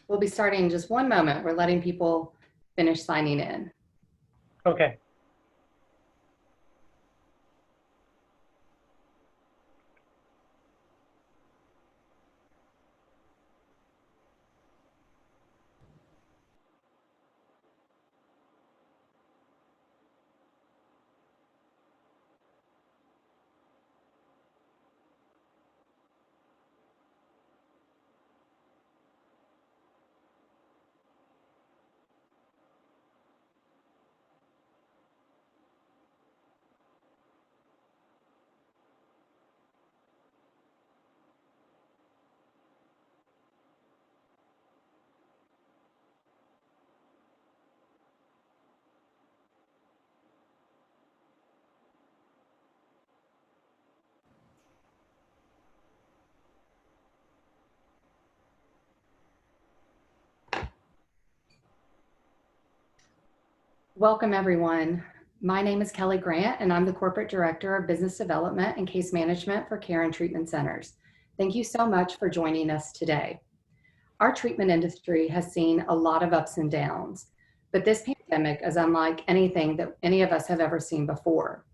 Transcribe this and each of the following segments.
We'll be starting in just one moment. We're letting people finish signing in. Okay. Welcome, everyone. My name is Kelly Grant, and I'm the Corporate Director of Business Development and Case Management for Caron Treatment Centers. Thank you so much for joining us today. Our treatment industry has seen a lot of ups and downs, but this pandemic is unlike anything that any of us have ever seen before.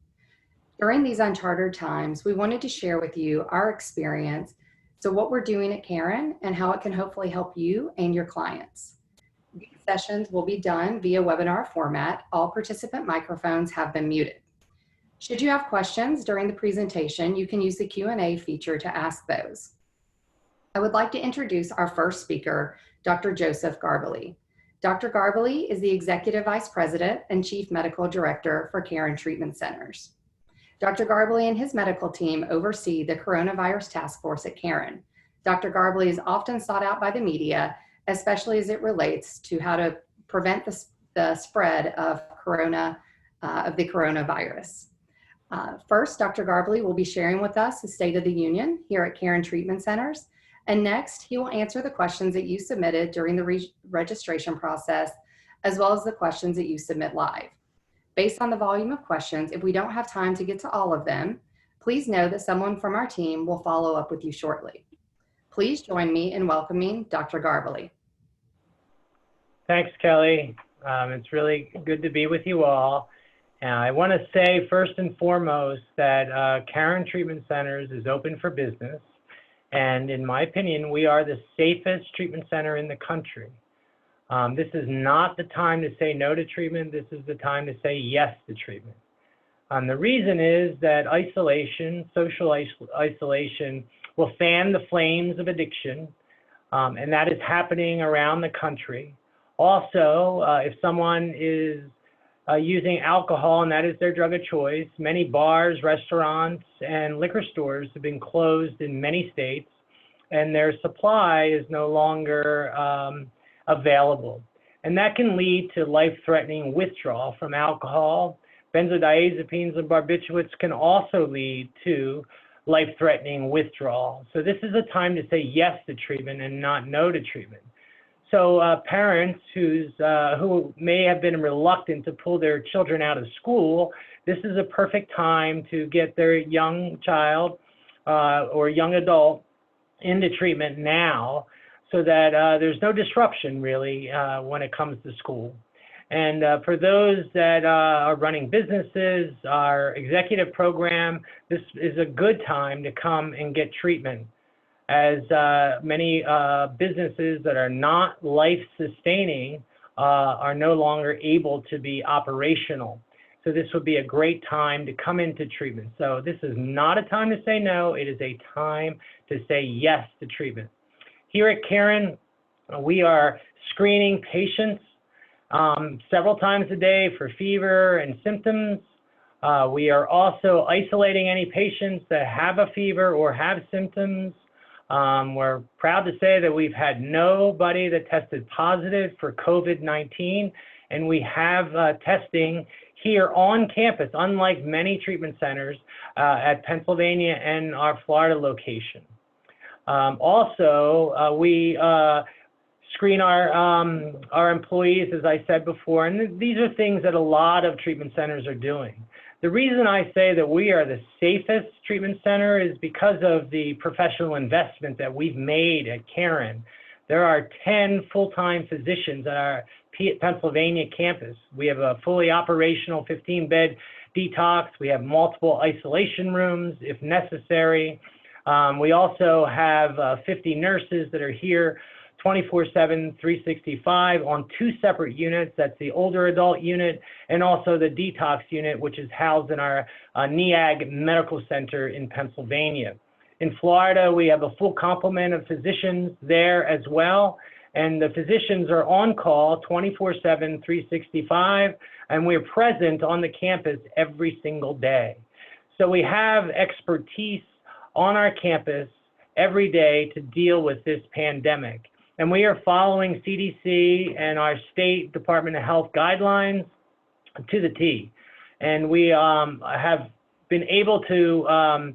During these uncharted times, we wanted to share with you our experience, so what we're doing at Caron and how it can hopefully help you and your clients. These sessions will be done via webinar format. All participant microphones have been muted. Should you have questions during the presentation, you can use the Q&A feature to ask those. I would like to introduce our first speaker, Dr. Joseph Garbely. Dr. Garbely is the Executive Vice President and Chief Medical Director for Caron Treatment Centers. Dr. Garbely and his medical team oversee the Coronavirus Task Force at Caron. Dr. Garbely is often sought out by the media, especially as it relates to how to prevent the spread of the coronavirus. First, Dr. Garbely will be sharing with us the State of the Union here at Caron Treatment Centers. And next, he will answer the questions that you submitted during the registration process, as well as the questions that you submit live. Based on the volume of questions, if we don't have time to get to all of them, please know that someone from our team will follow up with you shortly. Please join me in welcoming Dr. Garbely. Thanks, Kelly. It's really good to be with you all. I want to say first and foremost that Caron Treatment Centers is open for business. And in my opinion, we are the safest treatment center in the country. This is not the time to say no to treatment. This is the time to say yes to treatment. The reason is that isolation, social isolation, will fan the flames of addiction, and that is happening around the country. Also, if someone is using alcohol and that is their drug of choice, many bars, restaurants, and liquor stores have been closed in many states, and their supply is no longer available. And that can lead to life-threatening withdrawal from alcohol. Benzodiazepines and barbiturates can also lead to life-threatening withdrawal. So this is a time to say yes to treatment and not no to treatment. So parents who may have been reluctant to pull their children out of school, this is a perfect time to get their young child or young adult into treatment now, so that there's no disruption really when it comes to school. And for those that are running businesses, our executive program, this is a good time to come and get treatment, as many businesses that are not life-sustaining are no longer able to be operational. So this would be a great time to come into treatment. So this is not a time to say no, it is a time to say yes to treatment. Here at Caron, we are screening patients several times a day for fever and symptoms. We are also isolating any patients that have a fever or have symptoms. We're proud to say that we've had nobody that tested positive for COVID-19, and we have testing here on campus, unlike many treatment centers at Pennsylvania and our Florida location. Also, we screen our employees, as I said before, and these are things that a lot of treatment centers are doing. The reason I say that we are the safest treatment center is because of the professional investment that we've made at Caron. there are 10 full-time physicians at our Pennsylvania campus. We have a fully operational 15-bed detox. We have multiple isolation rooms if necessary. We also have 50 nurses that are here 24/7, 365 on 2 separate units. That's the older adult unit and also the detox unit, which is housed in our NEAG Medical Center in Pennsylvania. In Florida, we have a full complement of physicians there as well. And the physicians are on call 24/7, 365, and we're present on the campus every single day. So we have expertise on our campus every day to deal with this pandemic. And we are following CDC and our state Department of Health guidelines to the T. And we have been able to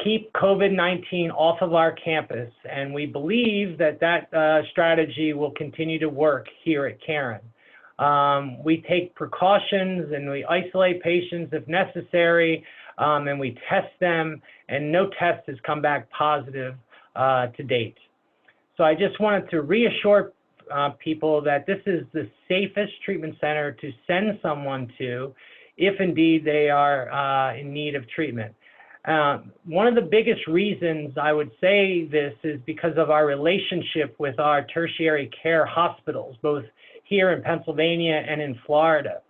keep COVID-19 off of our campus. And we believe that that strategy will continue to work here at Caron. We take precautions and we isolate patients if necessary, and we test them, and no test has come back positive to date. So I just wanted to reassure people that this is the safest treatment center to send someone to if indeed they are in need of treatment. One of the biggest reasons I would say this is because of our relationship with our tertiary care hospitals, both here in Pennsylvania and in Florida.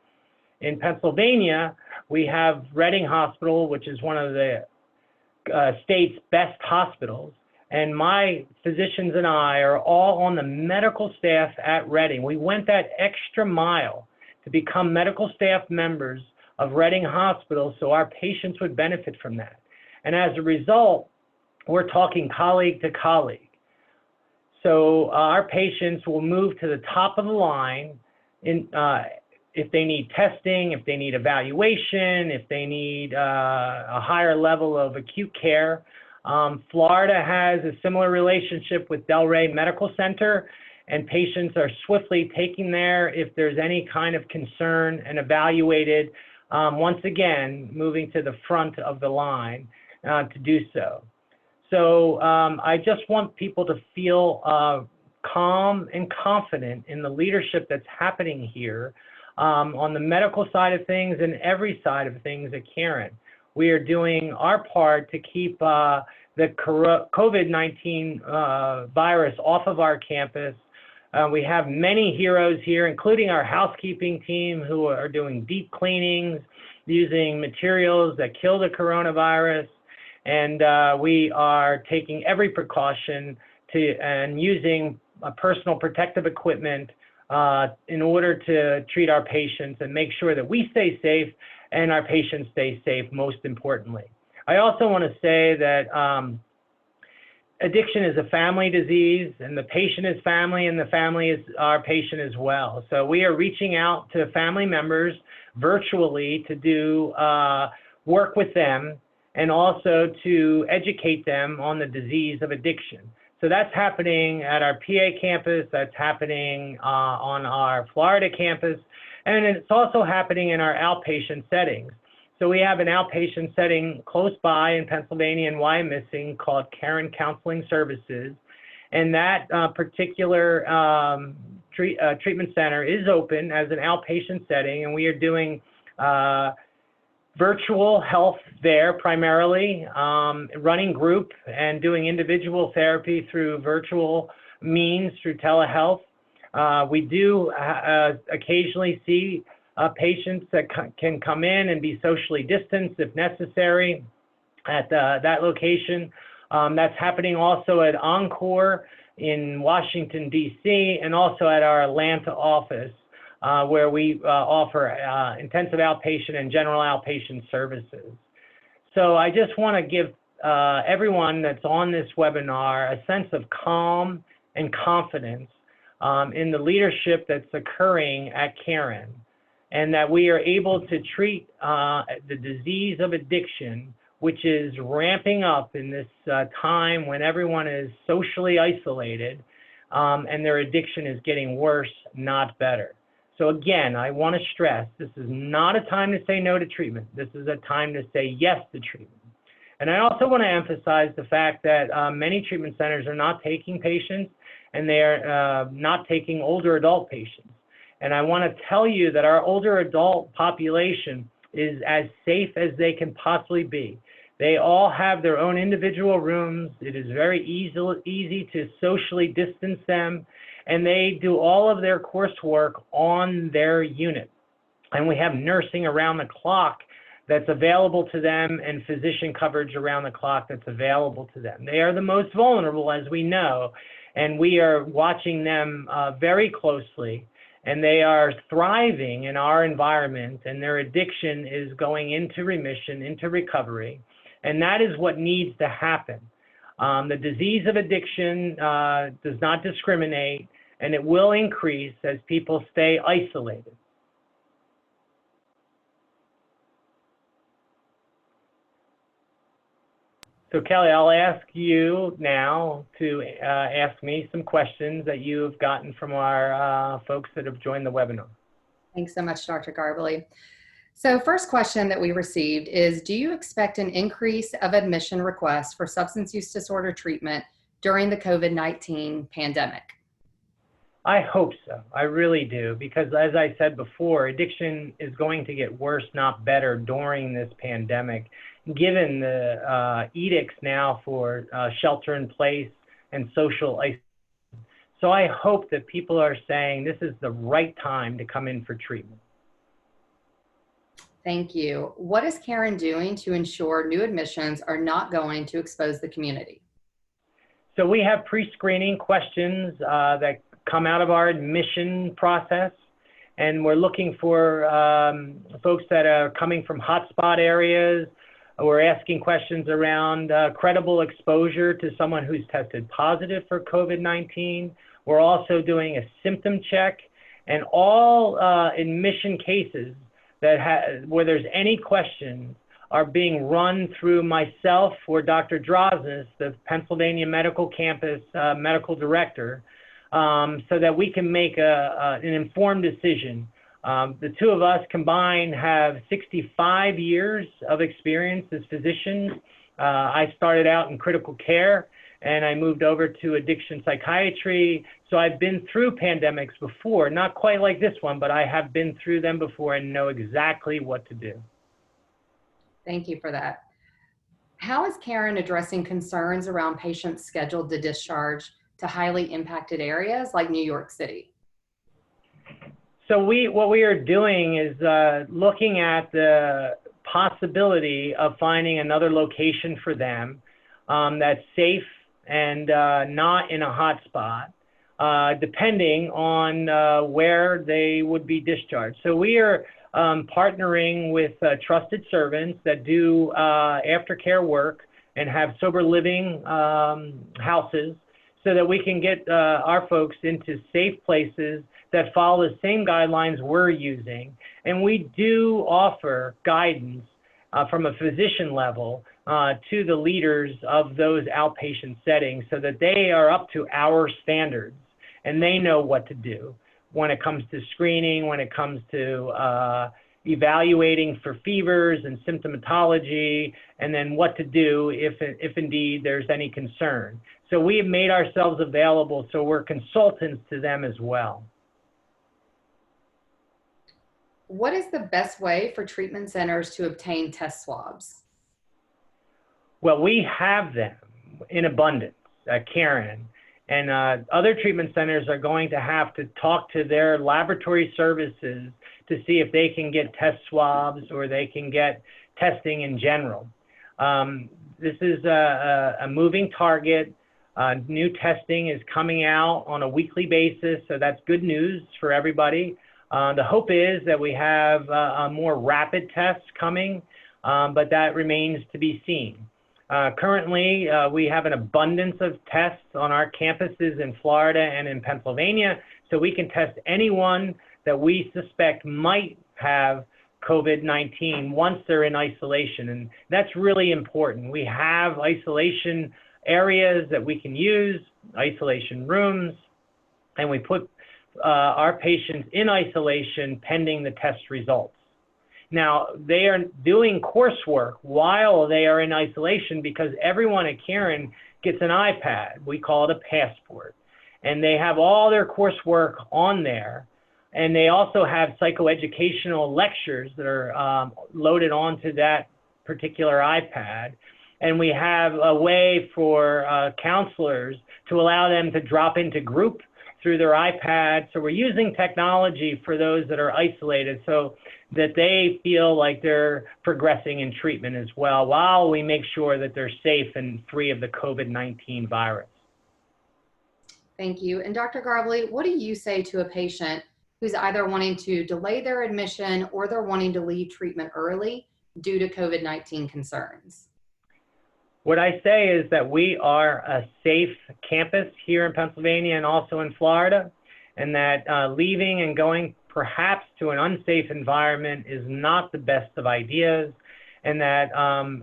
In Pennsylvania, we have Reading Hospital, which is one of the state's best hospitals. And my physicians and I are all on the medical staff at Reading. We went that extra mile to become medical staff members of Reading Hospital so our patients would benefit from that. And as a result, we're talking colleague to colleague. So our patients will move to the top of the line if they need testing, if they need evaluation, if they need a higher level of acute care. Florida has a similar relationship with Delray Medical Center, and patients are swiftly taken there if there's any kind of concern and evaluated, once again, moving to the front of the line to do so. So I just want people to feel calm and confident in the leadership that's happening here on the medical side of things and every side of things at Caron. We are doing our part to keep the COVID-19 virus off of our campus. We have many heroes here, including our housekeeping team, who are doing deep cleanings, using materials that kill the coronavirus. And we are taking every precaution and using personal protective equipment in order to treat our patients and make sure that we stay safe and our patients stay safe, most importantly. I also want to say that addiction is a family disease, and the patient is family, and the family is our patient as well. So we are reaching out to family members virtually to do work with them and also to educate them on the disease of addiction. So that's happening at our PA campus, that's happening on our Florida campus, and it's also happening in our outpatient settings. So we have an outpatient setting close by in Pennsylvania and Wyomissing called Caron Counseling Services. And that particular treatment center is open as an outpatient setting, and we are doing virtual health there primarily, running group and doing individual therapy through virtual means, through telehealth. We do occasionally see patients that can come in and be socially distanced if necessary at that location. That's happening also at Encore in Washington, D.C., and also at our Atlanta office, where we offer intensive outpatient and general outpatient services. So I just want to give everyone that's on this webinar a sense of calm and confidence in the leadership that's occurring at Caron, and that we are able to treat the disease of addiction, which is ramping up in this time when everyone is socially isolated and their addiction is getting worse, not better. So again, I want to stress, this is not a time to say no to treatment. This is a time to say yes to treatment. And I also want to emphasize the fact that many treatment centers are not taking patients, and they are not taking older adult patients. And I want to tell you that our older adult population is as safe as they can possibly be. They all have their own individual rooms. It is very easy to socially distance them, and they do all of their coursework on their unit. And we have nursing around the clock that's available to them, and physician coverage around the clock that's available to them. They are the most vulnerable, as we know, and we are watching them very closely, and they are thriving in our environment, and their addiction is going into remission, into recovery, and that is what needs to happen. The disease of addiction does not discriminate, and it will increase as people stay isolated. So Kelly, I'll ask you now to ask me some questions that you've gotten from our folks that have joined the webinar. Thanks so much, Dr. Garbely. So first question that we received is, do you expect an increase of admission requests for substance use disorder treatment during the COVID-19 pandemic? I hope so. I really do, because as I said before, addiction is going to get worse, not better, during this pandemic, given the edicts now for shelter in place and social isolation. So I hope that people are saying this is the right time to come in for treatment. Thank you. What is Caron doing to ensure new admissions are not going to expose the community? So we have pre-screening questions that come out of our admission process, and we're looking for folks that are coming from hotspot areas. We're asking questions around credible exposure to someone who's tested positive for COVID-19. We're also doing a symptom check, and all admission cases that where there's any questions are being run through myself or Dr. Drosnes, the Pennsylvania Medical Campus Medical Director, so that we can make an informed decision. The two of us combined have 65 years of experience as physicians. I started out in critical care, and I moved over to addiction psychiatry. So I've been through pandemics before, not quite like this one, but I have been through them before and know exactly what to do. Thank you for that. How is Caron addressing concerns around patients scheduled to discharge to highly impacted areas like New York City? So what we are doing is looking at the possibility of finding another location for them that's safe and not in a hot spot, depending on where they would be discharged. So we are partnering with trusted servants that do aftercare work and have sober living houses, so that we can get our folks into safe places that follow the same guidelines we're using. And we do offer guidance from a physician level to the leaders of those outpatient settings, so that they are up to our standards and they know what to do when it comes to screening, when it comes to evaluating for fevers and symptomatology, and then what to do if indeed there's any concern. So we have made ourselves available, so we're consultants to them as well. What is the best way for treatment centers to obtain test swabs? Well, we have them in abundance at Caron, and other treatment centers are going to have to talk to their laboratory services to see if they can get test swabs or they can get testing in general. This is a moving target. New testing is coming out on a weekly basis, so that's good news for everybody. The hope is that we have more rapid tests coming, but that remains to be seen. Currently, we have an abundance of tests on our campuses in Florida and in Pennsylvania, so we can test anyone that we suspect might have COVID-19 once they're in isolation, and that's really important. We have isolation areas that we can use, isolation rooms, and we put our patients in isolation pending the test results. Now, they are doing coursework while they are in isolation because everyone at Caron gets an iPad. We call it a passport. And they have all their coursework on there. And they also have psychoeducational lectures that are loaded onto that particular iPad. And we have a way for counselors to allow them to drop into group through their iPad. So we're using technology for those that are isolated so that they feel like they're progressing in treatment as well, while we make sure that they're safe and free of the COVID-19 virus. Thank you. And Dr. Garbely, what do you say to a patient who's either wanting to delay their admission or they're wanting to leave treatment early due to COVID-19 concerns? What I say is that we are a safe campus here in Pennsylvania and also in Florida, and that leaving and going perhaps to an unsafe environment is not the best of ideas, and that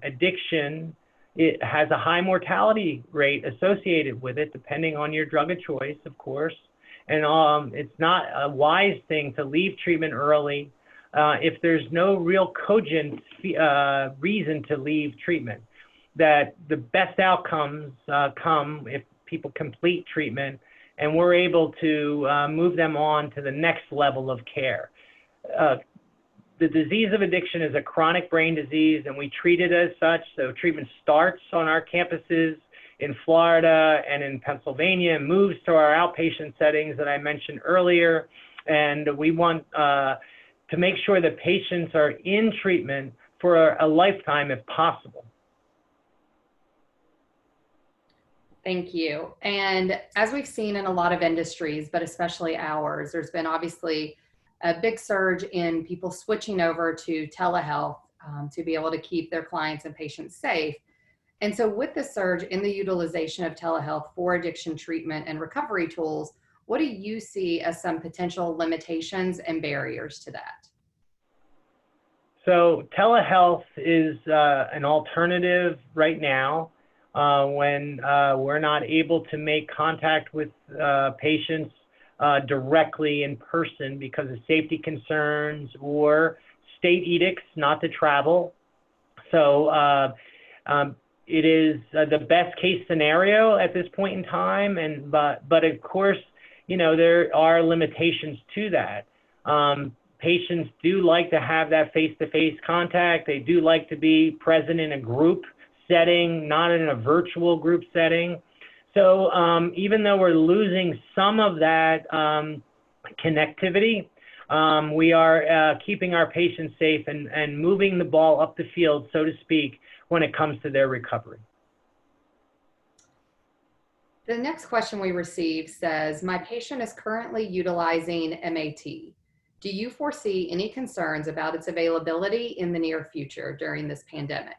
addiction, it has a high mortality rate associated with it, depending on your drug of choice, of course. And it's not a wise thing to leave treatment early if there's no real cogent reason to leave treatment. That the best outcomes come if people complete treatment and we're able to move them on to the next level of care. The disease of addiction is a chronic brain disease, and we treat it as such. So treatment starts on our campuses in Florida and in Pennsylvania, and moves to our outpatient settings that I mentioned earlier. And we want to make sure that patients are in treatment for a lifetime if possible. Thank you. And as we've seen in a lot of industries, but especially ours, there's been obviously a big surge in people switching over to telehealth to be able to keep their clients and patients safe. And so with the surge in the utilization of telehealth for addiction treatment and recovery tools, what do you see as some potential limitations and barriers to that? So telehealth is an alternative right now. When we're not able to make contact with patients directly in person because of safety concerns or state edicts not to travel. So it is the best case scenario at this point in time, and but of course, you know, there are limitations to that. Patients do like to have that face-to-face contact. They do like to be present in a group setting, not in a virtual group setting. So even though we're losing some of that connectivity, we are keeping our patients safe and moving the ball up the field, so to speak, when it comes to their recovery. The next question we received says, my patient is currently utilizing MAT. Do you foresee any concerns about its availability in the near future during this pandemic?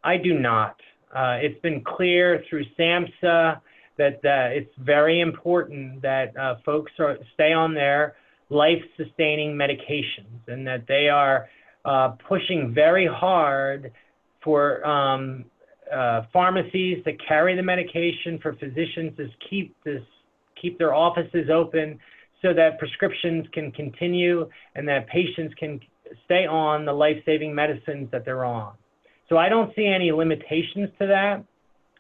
I do not. It's been clear through SAMHSA that it's very important that folks stay on their life-sustaining medications, and that they are pushing very hard for pharmacies to carry the medication, for physicians to keep their offices open so that prescriptions can continue and that patients can stay on the life-saving medicines that they're on. So I don't see any limitations to that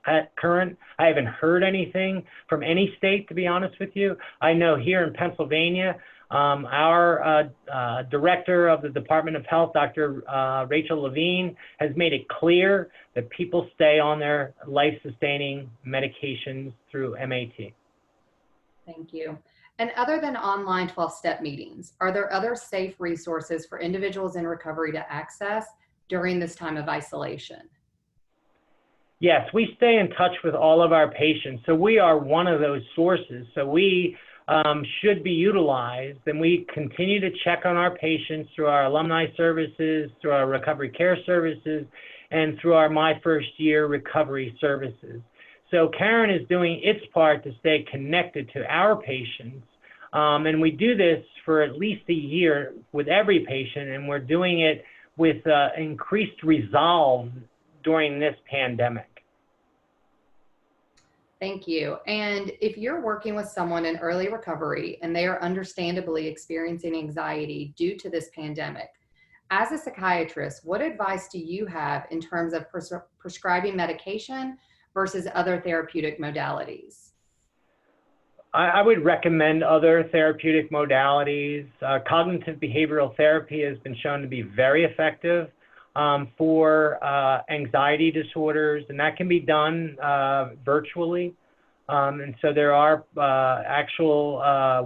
at current. I haven't heard anything from any state, to be honest with you. I know here in Pennsylvania, our director of the Department of Health, Dr. Rachel Levine, has made it clear that people stay on their life-sustaining medications through MAT. Thank you. And other than online 12-step meetings, are there other safe resources for individuals in recovery to access during this time of isolation? Yes, we stay in touch with all of our patients. So we are one of those sources. So we should be utilized, and we continue to check on our patients through our alumni services, through our recovery care services, and through our My First Year recovery services. So Caron is doing its part to stay connected to our patients. And we do this for at least a year with every patient, and we're doing it with increased resolve during this pandemic. Thank you. And if you're working with someone in early recovery and they are understandably experiencing anxiety due to this pandemic, as a psychiatrist, what advice do you have in terms of prescribing medication versus other therapeutic modalities? I would recommend other therapeutic modalities. Cognitive behavioral therapy has been shown to be very effective for anxiety disorders, and that can be done virtually. And so there are actual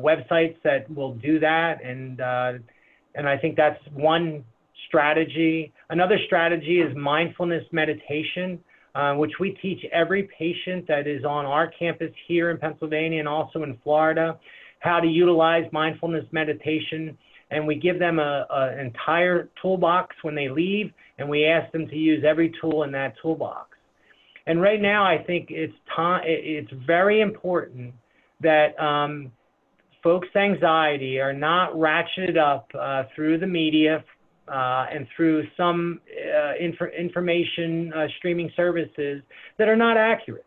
websites that will do that, and I think that's one strategy. Another strategy is mindfulness meditation, which we teach every patient that is on our campus here in Pennsylvania and also in Florida, how to utilize mindfulness meditation. And we give them an entire toolbox when they leave, and we ask them to use every tool in that toolbox. And right now, I think it's very important that folks' anxiety are not ratcheted up through the media and through some information streaming services that are not accurate.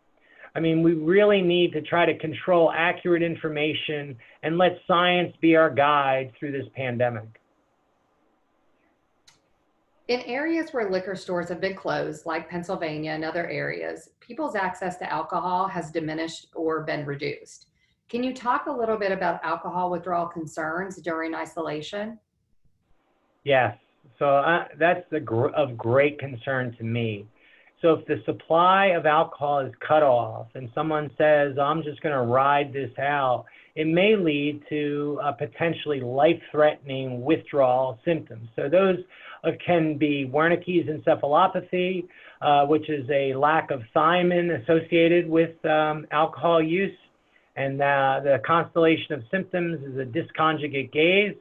I mean, we really need to try to control accurate information and let science be our guide through this pandemic. In areas where liquor stores have been closed, like Pennsylvania and other areas, people's access to alcohol has diminished or been reduced. Can you talk a little bit about alcohol withdrawal concerns during isolation? Yes. So that's of great concern to me. So if the supply of alcohol is cut off and someone says, I'm just going to ride this out, it may lead to potentially life-threatening withdrawal symptoms. So those can be Wernicke's encephalopathy, which is a lack of thiamine associated with alcohol use. And the constellation of symptoms is a dysconjugate gaze,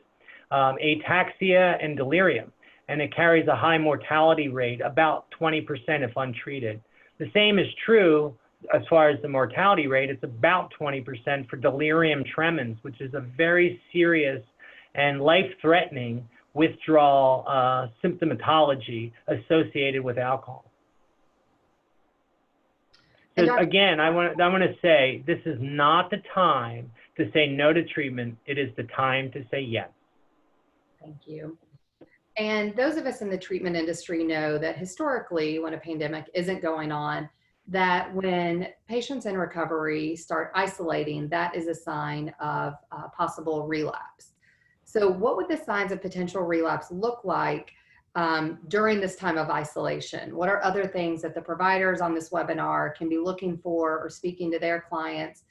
ataxia, and delirium. And it carries a high mortality rate, about 20% if untreated. The same is true as far as the mortality rate. It's about 20% for delirium tremens, which is a very serious and life-threatening withdrawal symptomatology associated with alcohol. So again, I want to say this is not the time to say no to treatment. It is the time to say yes. Thank you. And those of us in the treatment industry know that historically, when a pandemic isn't going on, that when patients in recovery start isolating, that is a sign of possible relapse. So what would the signs of potential relapse look like during this time of isolation? What are other things that the providers on this webinar can be looking for or speaking to their clients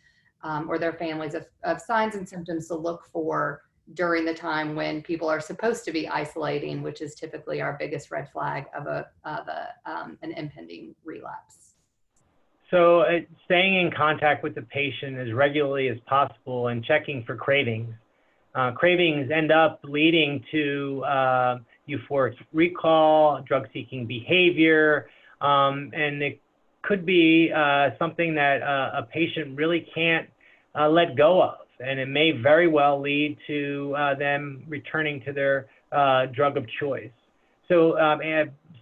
or their families of signs and symptoms to look for during the time when people are supposed to be isolating, which is typically our biggest red flag of an impending relapse? So staying in contact with the patient as regularly as possible and checking for cravings. Cravings end up leading to euphoric recall, drug-seeking behavior, and it could be something that a patient really can't let go of. And it may very well lead to them returning to their drug of choice. So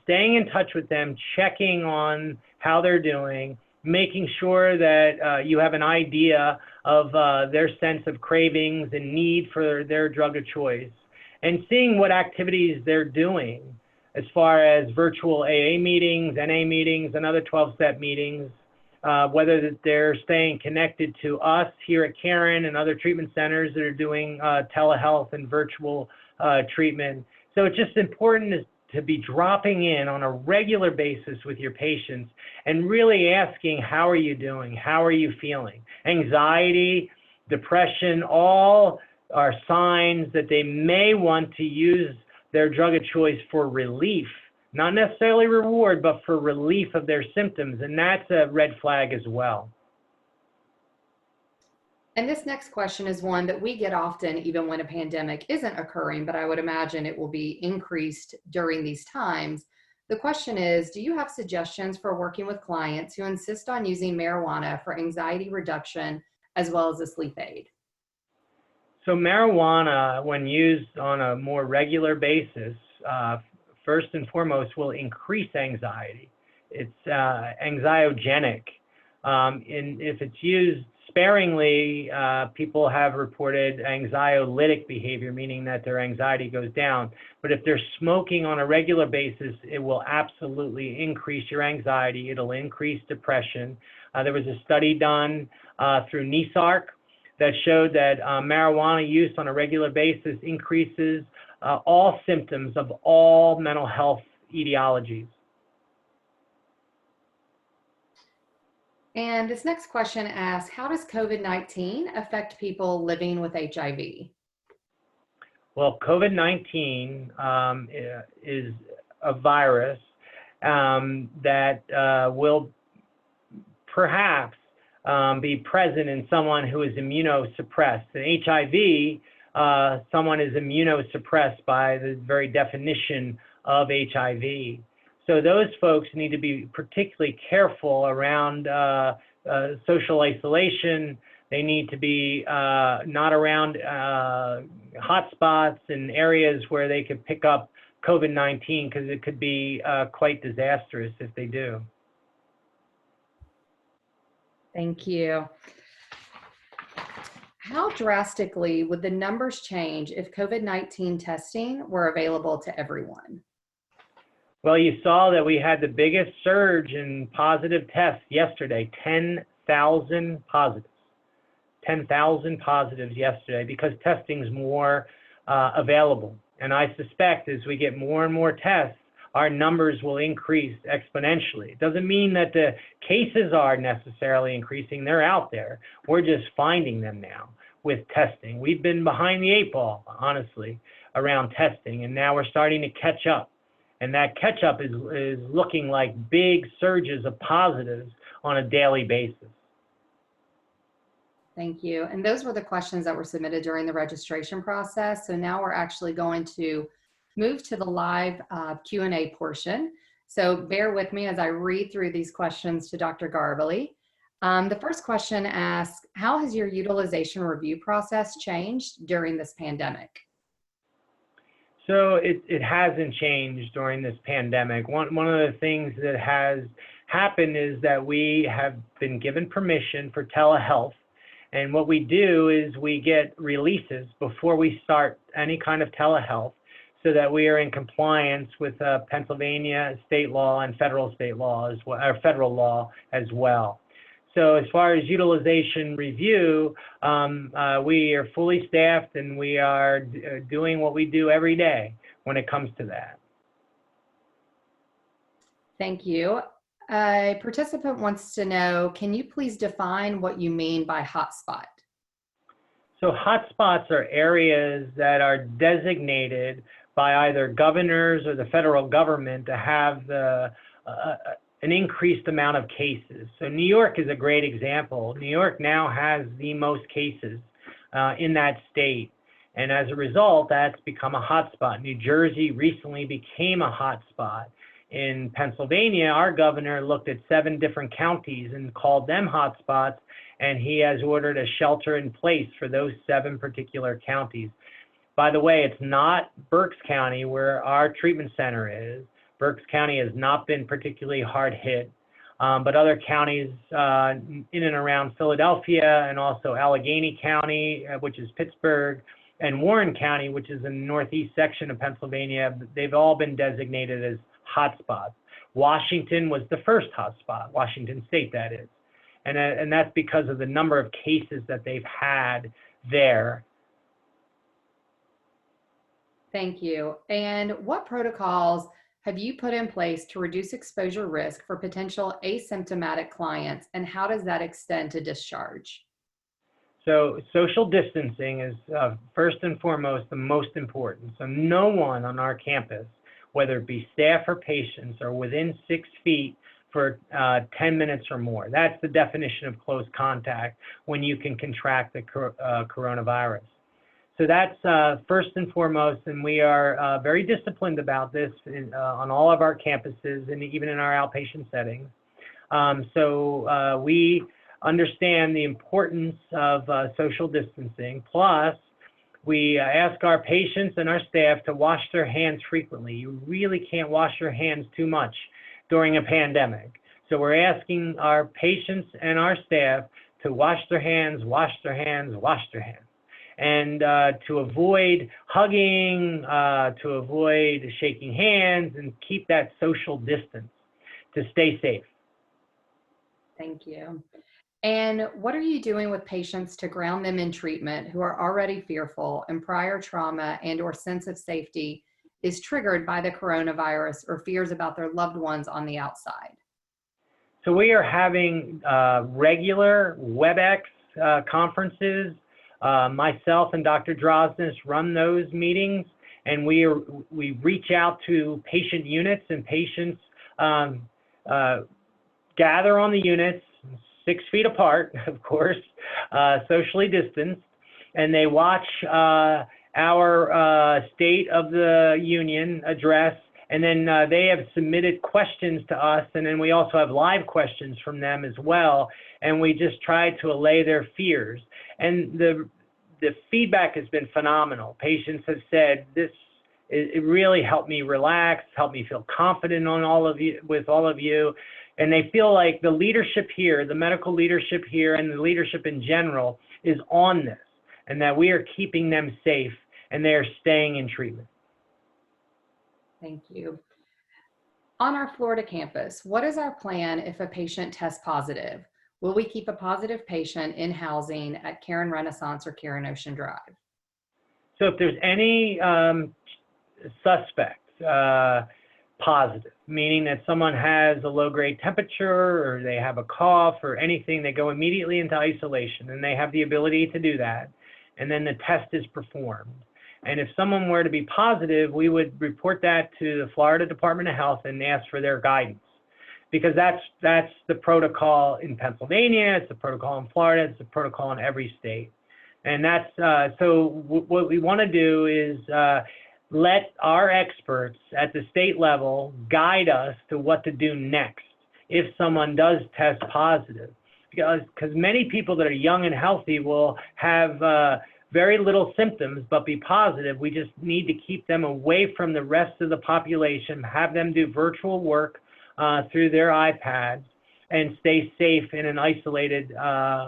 staying in touch with them, checking on how they're doing, making sure that you have an idea of their sense of cravings and need for their drug of choice, and seeing what activities they're doing as far as virtual AA meetings, NA meetings, and other 12-step meetings, whether that they're staying connected to us here at Caron and other treatment centers that are doing telehealth and virtual treatment. So it's just important to be dropping in on a regular basis with your patients and really asking, how are you doing? How are you feeling? Anxiety, depression, all are signs that they may want to use their drug of choice for relief. Not necessarily reward, but for relief of their symptoms. And that's a red flag as well. And this next question is one that we get often, even when a pandemic isn't occurring, but I would imagine it will be increased during these times. The question is, do you have suggestions for working with clients who insist on using marijuana for anxiety reduction as well as a sleep aid? So marijuana, when used on a more regular basis, first and foremost, will increase anxiety. It's anxiogenic. And if it's used sparingly, people have reported anxiolytic behavior, meaning that their anxiety goes down. But if they're smoking on a regular basis, it will absolutely increase your anxiety. It'll increase depression. There was a study done through NESARC that showed that marijuana use on a regular basis increases all symptoms of all mental health etiologies. And this next question asks, how does COVID-19 affect people living with HIV? Well, COVID-19 is a virus that will perhaps be present in someone who is immunosuppressed. In HIV, someone is immunosuppressed by the very definition of HIV. So those folks need to be particularly careful around social isolation. They need to be not around hotspots and areas where they could pick up COVID-19, because it could be quite disastrous if they do. Thank you. How drastically would the numbers change if COVID-19 testing were available to everyone? Well, you saw that we had the biggest surge in positive tests yesterday, 10,000 positives. 10,000 positives yesterday, because testing's more available. And I suspect as we get more and more tests, our numbers will increase exponentially. It doesn't mean that the cases are necessarily increasing. They're out there. We're just finding them now with testing. We've been behind the 8 ball, honestly, around testing, and now we're starting to catch up. And that catch up is looking like big surges of positives on a daily basis. Thank you. And those were the questions that were submitted during the registration process. So now we're actually going to move to the live Q&A portion. So bear with me as I read through these questions to Dr. Garbely. The first question asks, how has your utilization review process changed during this pandemic? So it hasn't changed during this pandemic. One of the things that has happened is that we have been given permission for telehealth. And what we do is we get releases before we start any kind of telehealth, so that we are in compliance with Pennsylvania state law and federal state law as well, or federal law as well. So as far as utilization review, we are fully staffed, and we are doing what we do every day when it comes to that. Thank you. A participant wants to know, can you please define what you mean by hotspot? So hotspots are areas that are designated by either governors or the federal government to have an increased amount of cases. So New York is a great example. New York now has the most cases in that state. And as a result, that's become a hotspot. New Jersey recently became a hotspot. In Pennsylvania, our governor looked at 7 different counties and called them hotspots, and he has ordered a shelter in place for those 7 particular counties. By the way, it's not Berks County where our treatment center is. Berks County has not been particularly hard hit, but other counties in and around Philadelphia, and also Allegheny County, which is Pittsburgh, and Warren County, which is in the northeast section of Pennsylvania, they've all been designated as hotspots. Washington was the first hotspot, Washington State, that is. And that's because of the number of cases that they've had there. Thank you. And what protocols have you put in place to reduce exposure risk for potential asymptomatic clients, and how does that extend to discharge? So social distancing is first and foremost the most important. So no one on our campus, whether it be staff or patients, are within 6 feet for 10 minutes or more. That's the definition of close contact when you can contract the coronavirus. So that's first and foremost, and we are very disciplined about this on all of our campuses and even in our outpatient settings. So we understand the importance of social distancing. Plus, we ask our patients and our staff to wash their hands frequently. You really can't wash your hands too much during a pandemic. So we're asking our patients and our staff to wash their hands, wash their hands, wash their hands. And to avoid hugging, to avoid shaking hands, and keep that social distance to stay safe. Thank you. And what are you doing with patients to ground them in treatment who are already fearful and prior trauma and or sense of safety is triggered by the coronavirus or fears about their loved ones on the outside? So we are having regular WebEx conferences. Myself and Dr. Drosnis run those meetings, and we reach out to patient units, and patients gather on the units 6 feet apart, of course, socially distanced, and they watch our State of the Union address, and then they have submitted questions to us, and then we also have live questions from them as well, and we just try to allay their fears. And the feedback has been phenomenal. Patients have said, it really helped me relax, helped me feel confident with all of you. And they feel like the leadership here, the medical leadership here, and the leadership in general is on this, and that we are keeping them safe and they are staying in treatment. Thank you. On our Florida campus, what is our plan if a patient tests positive? Will we keep a positive patient in housing at Caron Renaissance or Caron Ocean Drive? So if there's any suspect positive, meaning that someone has a low-grade temperature or they have a cough or anything, they go immediately into isolation, and they have the ability to do that, and then the test is performed. And if someone were to be positive, we would report that to the Florida Department of Health and ask for their guidance, because that's the protocol in Pennsylvania, it's the protocol in Florida, it's the protocol in every state. And that's what we want to do is let our experts at the state level guide us to what to do next if someone does test positive, because many people that are young and healthy will have very little symptoms but be positive. We just need to keep them away from the rest of the population, have them do virtual work through their iPads, and stay safe in an isolated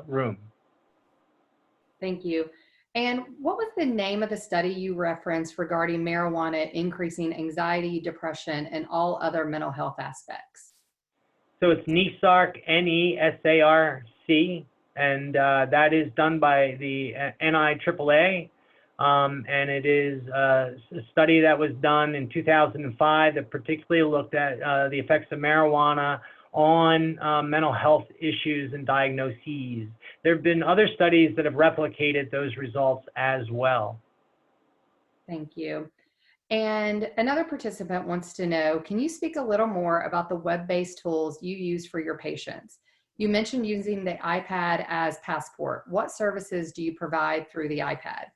room. Thank you. And what was the name of the study you referenced regarding marijuana increasing anxiety, depression, and all other mental health aspects? So it's NESARC, NESARC, and that is done by the NIAAA, and it is a study that was done in 2005 that particularly looked at the effects of marijuana on mental health issues and diagnoses. There have been other studies that have replicated those results as well. Thank you. And another participant wants to know, can you speak a little more about the web-based tools you use for your patients? You mentioned using the iPad as passport. What services do you provide through the iPad?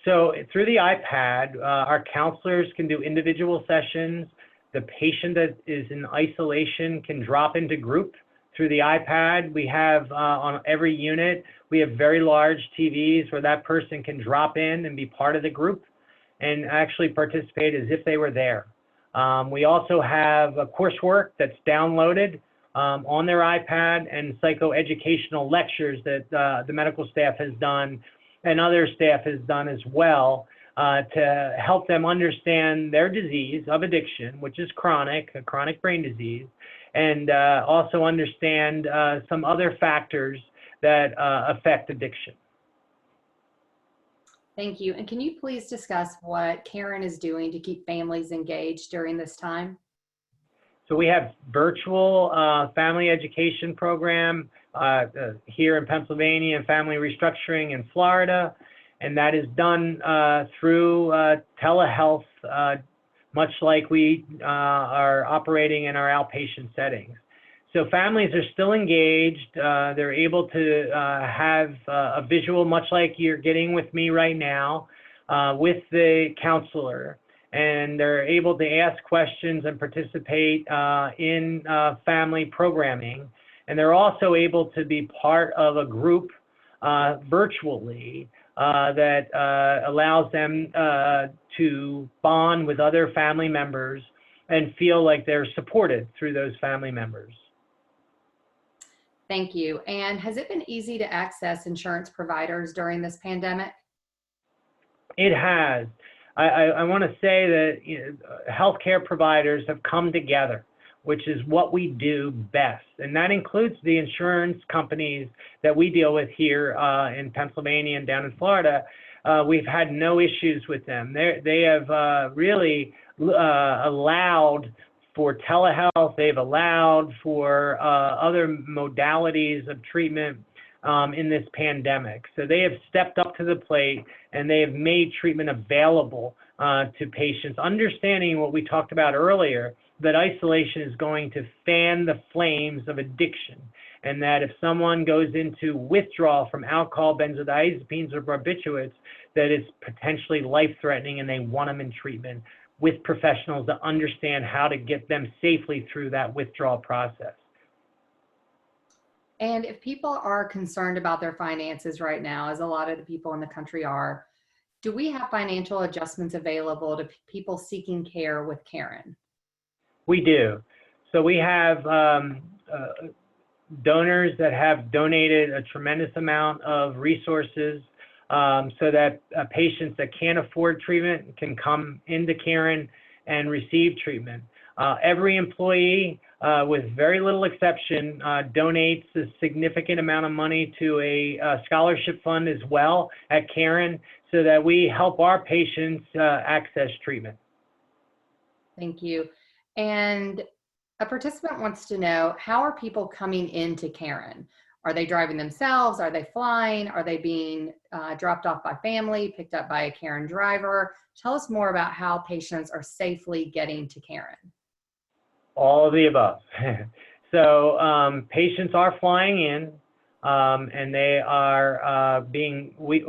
So through the iPad, our counselors can do individual sessions. The patient that is in isolation can drop into group through the iPad. We have on every unit, we have very large TVs where that person can drop in and be part of the group and actually participate as if they were there. We also have a coursework that's downloaded on their iPad, and psychoeducational lectures that the medical staff has done and other staff has done as well to help them understand their disease of addiction, which is a chronic brain disease, and also understand some other factors that affect addiction. Thank you. And can you please discuss what Caron is doing to keep families engaged during this time? So we have virtual family education program here in Pennsylvania and family restructuring in Florida. And that is done through telehealth, much like we are operating in our outpatient settings. So families are still engaged. They're able to have a visual, much like you're getting with me right now, with the counselor. And they're able to ask questions and participate in family programming. And they're also able to be part of a group virtually that allows them to bond with other family members and feel like they're supported through those family members. Thank you. And has it been easy to access insurance providers during this pandemic? It has. I want to say that healthcare providers have come together, which is what we do best. And that includes the insurance companies that we deal with here in Pennsylvania and down in Florida. We've had no issues with them. They have really allowed for telehealth. They've allowed for other modalities of treatment in this pandemic. So they have stepped up to the plate and they have made treatment available to patients, understanding what we talked about earlier, that isolation is going to fan the flames of addiction, and that if someone goes into withdrawal from alcohol, benzodiazepines, or barbiturates, that it's potentially life-threatening and they want them in treatment with professionals that understand how to get them safely through that withdrawal process. And if people are concerned about their finances right now, as a lot of the people in the country are, do we have financial adjustments available to people seeking care with Caron? We do. So we have donors that have donated a tremendous amount of resources so that patients that can't afford treatment can come into Caron and receive treatment. Every employee, with very little exception, donates a significant amount of money to a scholarship fund as well at Caron, so that we help our patients access treatment. Thank you. And a participant wants to know, how are people coming into Caron? Are they driving themselves? Are they flying? Are they being dropped off by family, picked up by a Caron driver? Tell us more about how patients are safely getting to Caron. All of the above. So patients are flying in, and they are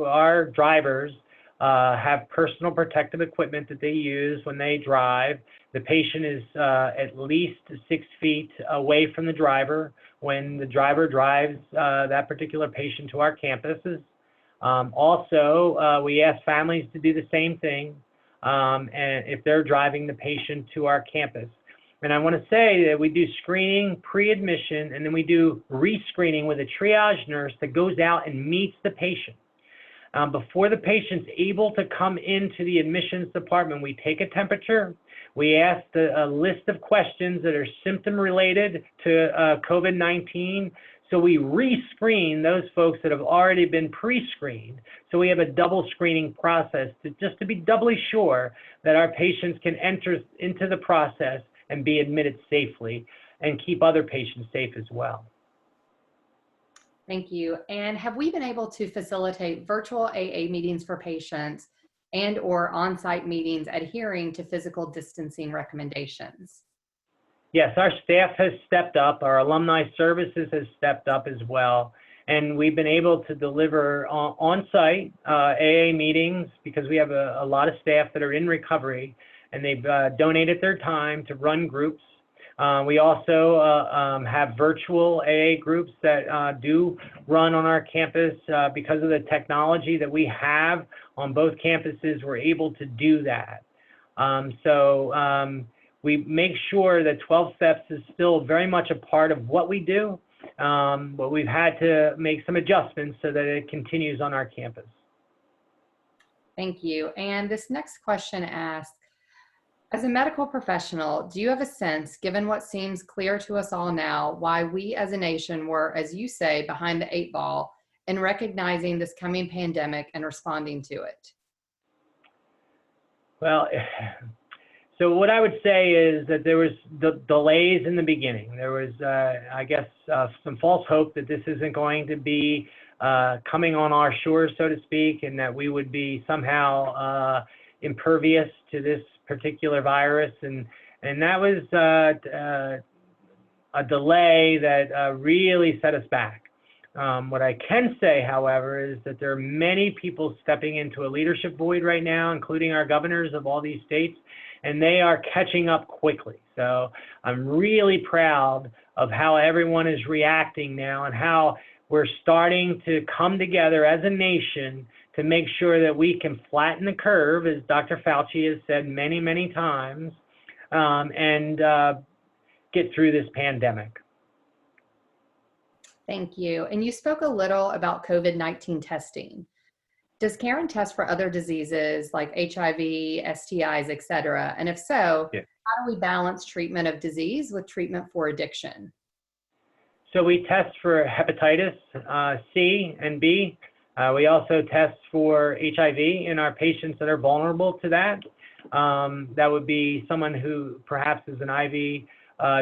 our drivers have personal protective equipment that they use when they drive. The patient is at least 6 feet away from the driver when the driver drives that particular patient to our campuses. Also, we ask families to do the same thing and if they're driving the patient to our campus. And I want to say that we do screening pre-admission, and then we do re-screening with a triage nurse that goes out and meets the patient. Before the patient's able to come into the admissions department, we take a temperature. We ask a list of questions that are symptom related to COVID-19. So we re-screen those folks that have already been pre-screened. So we have a double screening process just to be doubly sure that our patients can enter into the process and be admitted safely and keep other patients safe as well. Thank you. And have we been able to facilitate virtual AA meetings for patients and or on-site meetings adhering to physical distancing recommendations? Yes, our staff has stepped up. Our alumni services has stepped up as well. And we've been able to deliver on-site AA meetings because we have a lot of staff that are in recovery, and they've donated their time to run groups. We also have virtual AA groups that do run on our campus. Because of the technology that we have on both campuses, we're able to do that. We make sure that 12 Steps is still very much a part of what we do, but we've had to make some adjustments so that it continues on our campus. Thank you. And this next question asks, as a medical professional, do you have a sense, given what seems clear to us all now, why we as a nation were, as you say, behind the 8 ball in recognizing this coming pandemic and responding to it? Well, so what I would say is that there was delays in the beginning. There was, I guess, some false hope that this isn't going to be coming on our shores, so to speak, and that we would be somehow impervious to this particular virus, and that was a delay that really set us back. What I can say, however, is that there are many people stepping into a leadership void right now, including our governors of all these states, and they are catching up quickly. So I'm really proud of how everyone is reacting now and how we're starting to come together as a nation to make sure that we can flatten the curve, as Dr. Fauci has said many, many times, and get through this pandemic. Thank you. And you spoke a little about COVID-19 testing. Does Caron test for other diseases like HIV, STIs, et cetera? And if so, Yeah. how do we balance treatment of disease with treatment for addiction? So we test for hepatitis C and B. We also test for HIV in our patients that are vulnerable to that. That would be someone who perhaps is an IV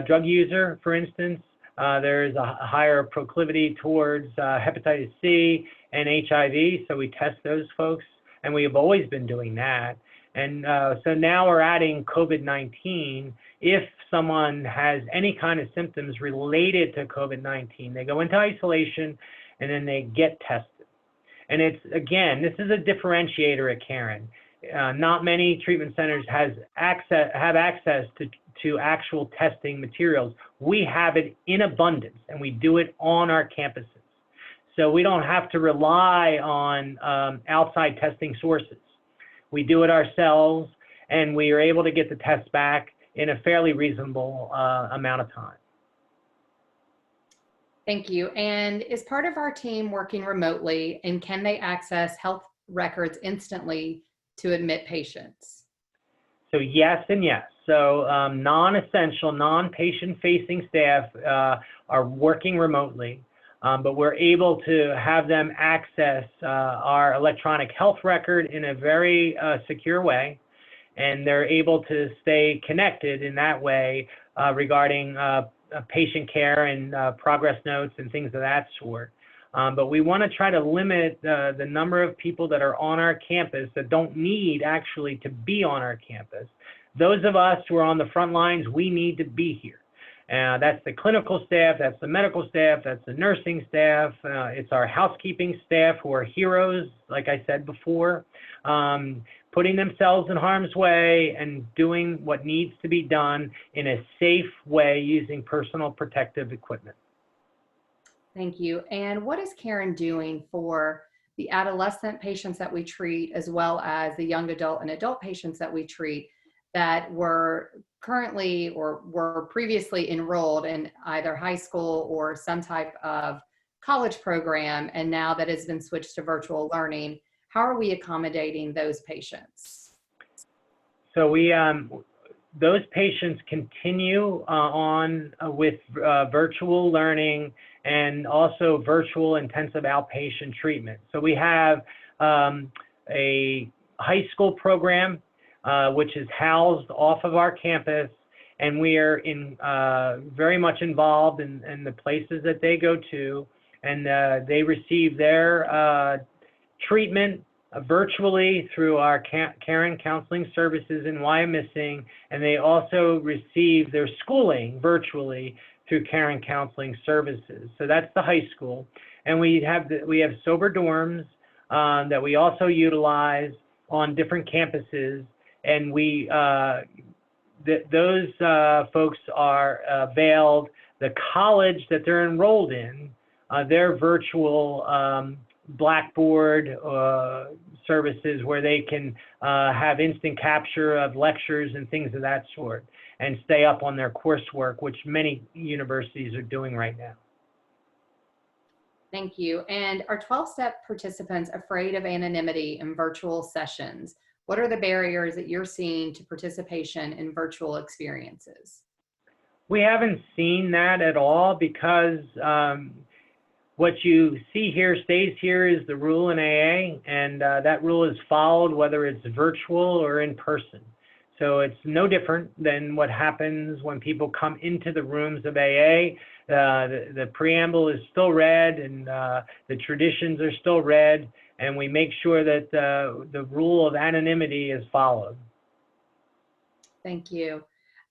drug user, for instance. There's a higher proclivity towards hepatitis C and HIV, so we test those folks, and we have always been doing that. And so now we're adding COVID-19. If someone has any kind of symptoms related to COVID-19, they go into isolation and then they get tested. And it's, again, this is a differentiator at Caron. Not many treatment centers have access to actual testing materials. We have it in abundance, and we do it on our campuses. So we don't have to rely on outside testing sources. We do it ourselves, and we are able to get the tests back in a fairly reasonable amount of time. Thank you. And is part of our team working remotely, and can they access health records instantly to admit patients? So yes and yes. So non-essential, non-patient facing staff are working remotely, but we're able to have them access our electronic health record in a very secure way, and they're able to stay connected in that way regarding patient care and progress notes and things of that sort. But we want to try to limit the number of people that are on our campus that don't need actually to be on our campus. Those of us who are on the front lines, we need to be here. That's the clinical staff, that's the medical staff, that's the nursing staff, it's our housekeeping staff who are heroes, like I said before, putting themselves in harm's way and doing what needs to be done in a safe way using personal protective equipment. Thank you. And what is Caron doing for the adolescent patients that we treat, as well as the young adult and adult patients that we treat that were currently or were previously enrolled in either high school or some type of college program, and now that has been switched to virtual learning? How are we accommodating those patients? So we, those patients continue on with virtual learning and also virtual intensive outpatient treatment. So we have a high school program which is housed off of our campus, and we are very much involved in the places that they go to, and they receive their treatment virtually through our Caron Counseling Services in Wyomissing, and they also receive their schooling virtually through Caron Counseling Services. So that's the high school, and we have sober dorms that we also utilize on different campuses, and those folks are availed. The college that they're enrolled in, their virtual Blackboard services where they can have instant capture of lectures and things of that sort and stay up on their coursework, which many universities are doing right now. Thank you. And are 12-step participants afraid of anonymity in virtual sessions? What are the barriers that you're seeing to participation in virtual experiences? We haven't seen that at all because what you see here stays here is the rule in AA, and that rule is followed whether it's virtual or in person. So it's no different than what happens when people come into the rooms of AA. The preamble is still read, and the traditions are still read, and we make sure that the rule of anonymity is followed. Thank you.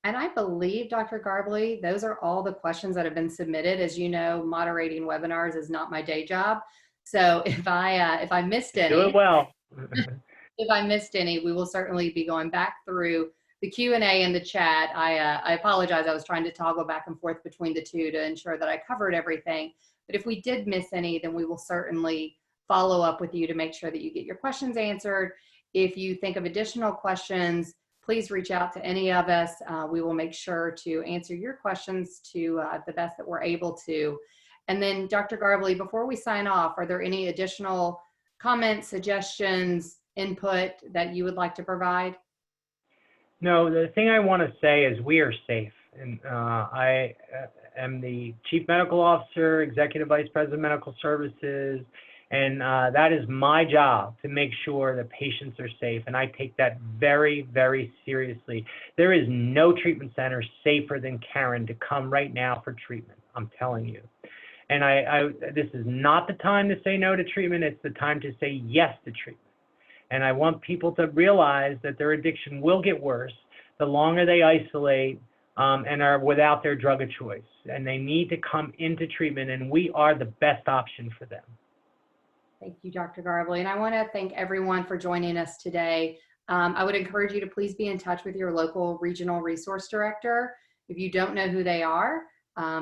And I believe, Dr. Garbley, those are all the questions that have been submitted. As you know, moderating webinars is not my day job. So if I missed any, do it well. If I missed any, we will certainly be going back through the Q&A and the chat. I apologize. I was trying to toggle back and forth between the two to ensure that I covered everything. But if we did miss any, then we will certainly follow up with you to make sure that you get your questions answered. If you think of additional questions, please reach out to any of us. We will make sure to answer your questions to the best that we're able to. And then Dr. Garbely, before we sign off, are there any additional comments, suggestions, input that you would like to provide? No, the thing I want to say is we are safe. And I am the Chief Medical Officer, Executive Vice President of Medical Services, and that is my job to make sure that patients are safe. And I take that very, very seriously. There is no treatment center safer than Caron to come right now for treatment, I'm telling you. And this is not the time to say no to treatment. It's the time to say yes to treatment. And I want people to realize that their addiction will get worse the longer they isolate and are without their drug of choice. And they need to come into treatment, and we are the best option for them. Thank you, Dr. Garbely. And I want to thank everyone for joining us today. I would encourage you to please be in touch with your local regional resource director. If you don't know who they are,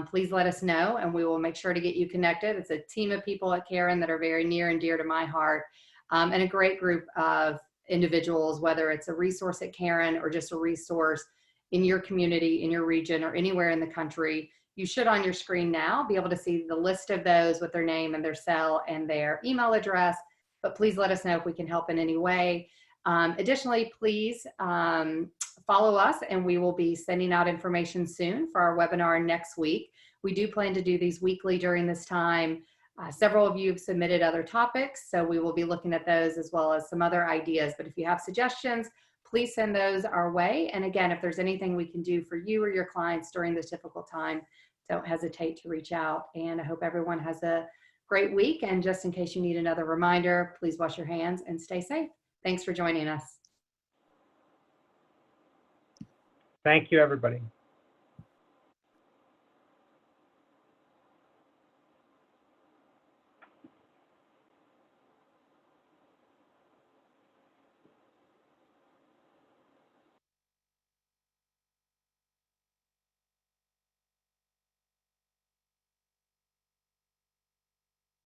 please let us know, and we will make sure to get you connected. It's a team of people at Caron that are very near and dear to my heart, and a great group of individuals, whether it's a resource at Caron or just a resource in your community, in your region, or anywhere in the country. You should on your screen now be able to see the list of those with their name and their cell and their email address, but please let us know if we can help in any way. Additionally, please follow us, and we will be sending out information soon for our webinar next week. We do plan to do these weekly during this time. Several of you have submitted other topics, so we will be looking at those as well as some other ideas. But if you have suggestions, please send those our way. And again, if there's anything we can do for you or your clients during this difficult time, don't hesitate to reach out. And I hope everyone has a great week. And just in case you need another reminder, please wash your hands and stay safe. Thanks for joining us. Thank you, everybody.